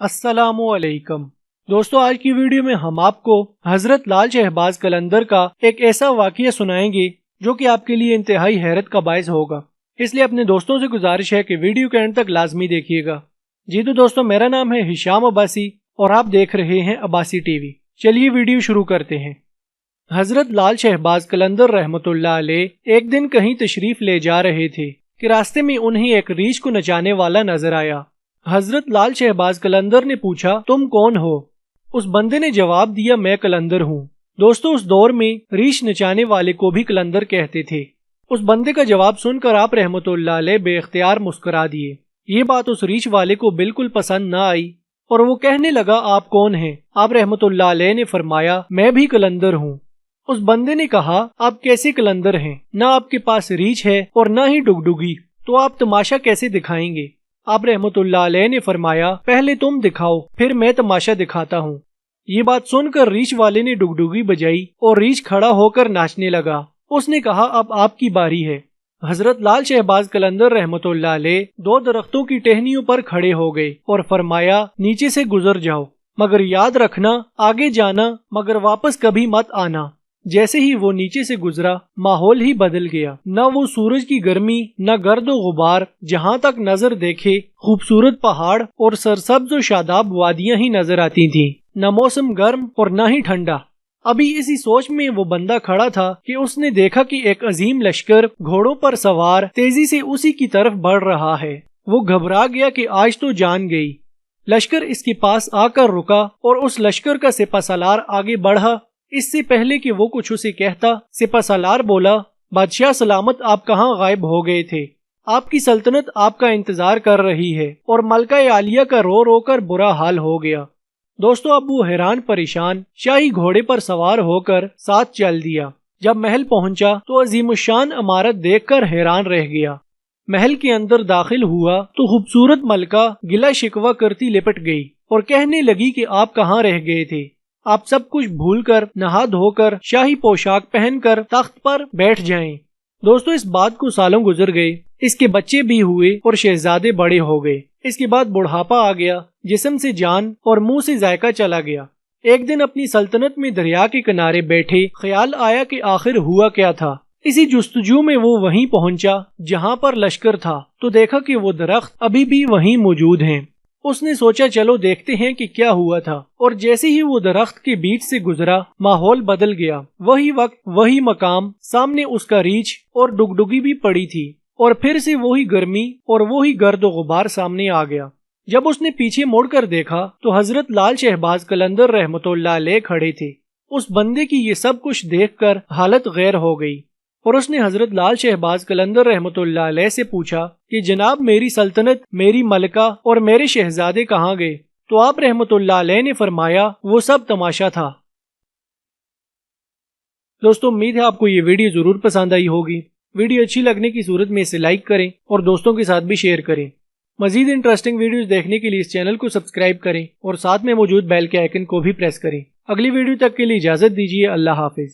अस्सलामुअलैकुम दोस्तों, आज की वीडियो में हम आपको हजरत लाल शहबाज कलंदर का एक ऐसा वाकया सुनाएंगे जो कि आपके लिए इंतहाई हैरत का बायस होगा। इसलिए अपने दोस्तों से गुजारिश है कि वीडियो के एंड तक लाजमी देखिएगा। जी तो दोस्तों, मेरा नाम है हिशाम अब्बासी और आप देख रहे हैं अब्बासी टीवी। चलिए वीडियो शुरू करते हैं। हजरत लाल शहबाज कलंदर रहमतुल्लाह अलैह एक दिन कहीं तशरीफ ले जा रहे थे कि रास्ते में उन्हें एक रीछ को नचाने वाला नजर आया। हजरत लाल शहबाज कलंदर ने पूछा, तुम कौन हो? उस बंदे ने जवाब दिया, मैं कलंदर हूँ। दोस्तों, उस दौर में रीछ नचाने वाले को भी कलंदर कहते थे। उस बंदे का जवाब सुनकर आप रहमतुल्लाह अलैह बेख्तियार मुस्कुरा दिए। ये बात उस रीछ वाले को बिल्कुल पसंद न आई और वो कहने लगा, आप कौन हैं? आप रहमतुल्लाह अलैह ने फरमाया, मैं भी कलंदर हूँ। उस बंदे ने कहा, आप कैसे कलंदर हैं? न आपके पास रीछ है और न ही डुगडुगी, तो आप तमाशा कैसे दिखाएंगे? आप रहमतुल्लाह अलैह ने फरमाया, पहले तुम दिखाओ, फिर मैं तमाशा दिखाता हूँ। ये बात सुनकर रीछ वाले ने डुगडुगी बजाई और रीछ खड़ा होकर नाचने लगा। उसने कहा, अब आपकी बारी है। हजरत लाल शहबाज कलंदर रहमतुल्लाह अलैह दो दरख्तों की टहनियों पर खड़े हो गए और फरमाया, नीचे से गुजर जाओ, मगर याद रखना आगे जाना मगर वापस कभी मत आना। जैसे ही वो नीचे से गुजरा, माहौल ही बदल गया। न वो सूरज की गर्मी, न गर्दो गुबार, जहाँ तक नजर देखे खूबसूरत पहाड़ और सरसब्ज और शादाब वादियां ही नजर आती थीं। न मौसम गर्म और न ही ठंडा। अभी इसी सोच में वो बंदा खड़ा था कि उसने देखा कि एक अजीम लश्कर घोड़ों पर सवार तेजी से उसी की तरफ बढ़ रहा है। वो घबरा गया कि आज तो जान गई। लश्कर इसके पास आकर रुका और उस लश्कर का सिपहसालार आगे बढ़ा। इससे पहले कि वो कुछ उसे कहता, सिपहसालार बोला, बादशाह सलामत, आप कहाँ गायब हो गए थे? आपकी सल्तनत आपका इंतजार कर रही है। और मलका आलिया का रो रो कर बुरा हाल हो गया। दोस्तों, अब वो हैरान परेशान शाही घोड़े पर सवार होकर साथ चल दिया। जब महल पहुंचा तो अजीमुशान इमारत देखकर हैरान रह गया। महल के अंदर दाखिल हुआ तो खूबसूरत मलका गिला शिकवा करती लिपट गई और कहने लगी कि आप कहाँ रह गए थे? आप सब कुछ भूलकर नहा धोकर शाही पोशाक पहनकर तख्त पर बैठ जाएं। दोस्तों, इस बात को सालों गुजर गए, इसके बच्चे भी हुए और शहजादे बड़े हो गए। इसके बाद बुढ़ापा आ गया, जिस्म से जान और मुंह से जायका चला गया। एक दिन अपनी सल्तनत में दरिया के किनारे बैठे ख्याल आया कि आखिर हुआ क्या था। इसी जुस्तजू में वो वहीं पहुंचा जहां पर लश्कर था, तो देखा कि वो दरख्त अभी भी वहीं मौजूद हैं। उसने सोचा, चलो देखते हैं कि क्या हुआ था। और जैसे ही वो दरख्त के बीच से गुजरा, माहौल बदल गया। वही वक्त, वही मकाम, सामने उसका रीछ और डुगडुगी भी पड़ी थी और फिर से वही गर्मी और वही गर्द गुबार सामने आ गया। जब उसने पीछे मुड़कर देखा तो हजरत लाल शहबाज कलंदर रहमतुल्लाह अलैह खड़े थे। उस बंदे की ये सब कुछ देखकर हालत गैर हो गई और उसने हजरत लाल शहबाज कलंदर रहमतुल्लाह अलैह से पूछा कि जनाब, मेरी सल्तनत, मेरी मलका और मेरे शहजादे कहाँ गए? तो आप रहमतुल्लाह अलैह ने फरमाया, वो सब तमाशा था। दोस्तों, उम्मीद है आपको ये वीडियो जरूर पसंद आई होगी। वीडियो अच्छी लगने की सूरत में इसे लाइक करें और दोस्तों के साथ भी शेयर करें। मजीद इंटरेस्टिंग वीडियोस देखने के लिए इस चैनल को सब्सक्राइब करें और साथ में मौजूद बेल के आइकन को भी प्रेस करें। अगली वीडियो तक के लिए इजाजत दीजिए। अल्लाह हाफिज।